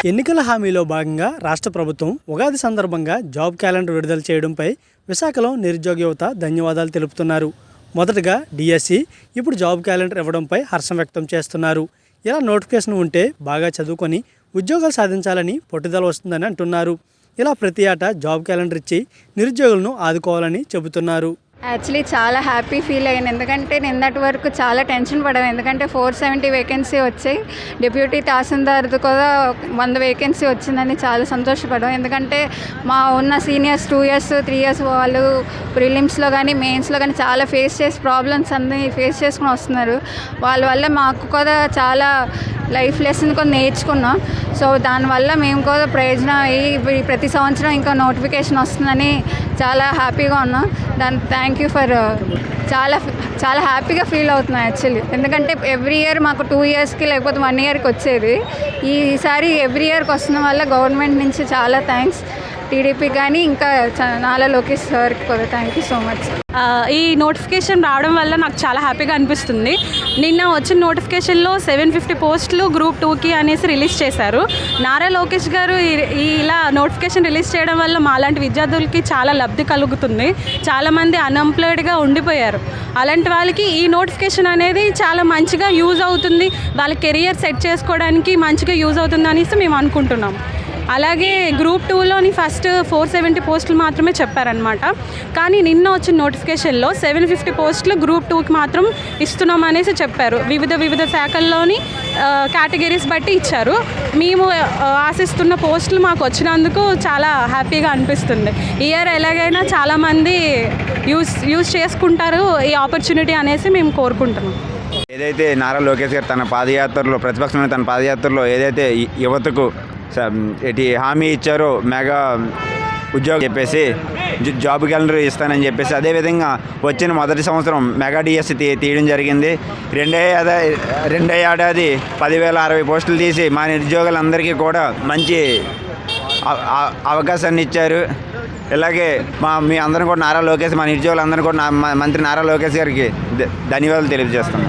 ఎన్నికల హామీలో భాగంగా రాష్ట్ర ప్రభుత్వం ఉగాది సందర్భంగా జాబ్ క్యాలెండర్ విడుదల చేయడంపై విశాఖలో నిరుద్యోగ యువత ధన్యవాదాలు తెలుపుతున్నారు. మొదటగా డిఎస్సి, ఇప్పుడు జాబ్ క్యాలెండర్ ఇవ్వడంపై హర్షం వ్యక్తం చేస్తున్నారు. ఇలా నోటిఫికేషన్ ఉంటే బాగా చదువుకొని ఉద్యోగాలు సాధించాలని పట్టుదల వస్తుందని అంటున్నారు. ఇలా ప్రతి ఏటా జాబ్ క్యాలెండర్ ఇచ్చి నిరుద్యోగులను ఆదుకోవాలని చెబుతున్నారు. యాక్చువల్లీ చాలా హ్యాపీ ఫీల్ అయ్యాను. ఎందుకంటే నిన్నటి వరకు చాలా టెన్షన్ పడాను. ఎందుకంటే 470 వేకెన్సీ వచ్చాయి. డిప్యూటీ తహసీల్దార్ది కూడా 100 వేకెన్సీ వచ్చిందని చాలా సంతోషపడాం. ఎందుకంటే మా ఉన్న సీనియర్స్ 2 years 3 years వాళ్ళు ప్రిలిమ్స్లో కానీ మెయిన్స్లో కానీ చాలా ప్రాబ్లమ్స్ అన్నీ ఫేస్ చేసుకుని వస్తున్నారు. వాళ్ళ వల్ల మాకు కూడా చాలా లైఫ్ లెసన్ కూడా నేర్చుకున్నాం. సో దానివల్ల మేము కూడా ప్రయోజనం అయ్యి ప్రతి సంవత్సరం ఇంకా నోటిఫికేషన్ వస్తుందని చాలా హ్యాపీగా ఉన్నాం. థ్యాంక్ యూ ఫర్ చాలా హ్యాపీగా ఫీల్ అవుతున్నాం యాక్చువల్లీ. ఎందుకంటే ఎవ్రీ ఇయర్ మాకు 2 yearsకి లేకపోతే 1 yearకి వచ్చేది. ఈసారి ఎవ్రీ ఇయర్కి వస్తున్న వల్ల గవర్నమెంట్ నుంచి చాలా థ్యాంక్స్. టీడీపీ కానీ ఇంకా నాలా లోకేష్ సార్కి కూడా థ్యాంక్ యూ సో మచ్. ఈ నోటిఫికేషన్ రావడం వల్ల నాకు చాలా హ్యాపీగా అనిపిస్తుంది. నిన్న వచ్చిన నోటిఫికేషన్లో 750 పోస్టులు గ్రూప్ 2కి అనేసి రిలీజ్ చేశారు. నారా లోకేష్ గారు ఇలా నోటిఫికేషన్ రిలీజ్ చేయడం వల్ల మాలాంటి విద్యార్థులకి చాలా లబ్ధి కలుగుతుంది. చాలామంది అన్ఎంప్లాయిడ్గా ఉండిపోయారు. అలాంటి వాళ్ళకి ఈ నోటిఫికేషన్ అనేది చాలా మంచిగా యూజ్ అవుతుంది. వాళ్ళ కెరియర్ సెట్ చేసుకోవడానికి మంచిగా యూజ్ అవుతుంది అనేసి మేము అనుకుంటున్నాం. అలాగే గ్రూప్ 2లోని ఫస్ట్ 470 పోస్టులు మాత్రమే చెప్పారనమాట. కానీ నిన్న వచ్చిన నోటిఫికేషన్లో 750 పోస్టులు గ్రూప్ 2కి మాత్రం ఇస్తున్నాం అనేసి చెప్పారు. వివిధ శాఖల్లోని కేటగిరీస్ బట్టి ఇచ్చారు. మేము ఆశిస్తున్న పోస్టులు మాకు వచ్చినందుకు చాలా హ్యాపీగా అనిపిస్తుంది. ఇయర్ ఎలాగైనా చాలామంది యూజ్ చేసుకుంటారు ఈ ఆపర్చునిటీ అనేసి మేము కోరుకుంటున్నాం. ఏదైతే నారా లోకేష్ గారు తన పాదయాత్రలో ఏదైతే యువతకు హామీ ఇచ్చారో మెగా ఉద్యోగం చెప్పేసి జాబ్ క్యాలెండర్ ఇస్తానని చెప్పేసి, అదేవిధంగా వచ్చిన మొదటి సంవత్సరం మెగా డిఎస్సి తీయడం జరిగింది. రెండో ఏడాది 10,060 పోస్టులు తీసి మా నిరుద్యోగులందరికీ కూడా మంచి అవకాశాన్ని ఇచ్చారు. ఇలాగే మీ అందరం కూడా మా నిరుద్యోగులందరూ కూడా మంత్రి నారా లోకేష్ గారికి ధన్యవాదాలు తెలియజేస్తాం.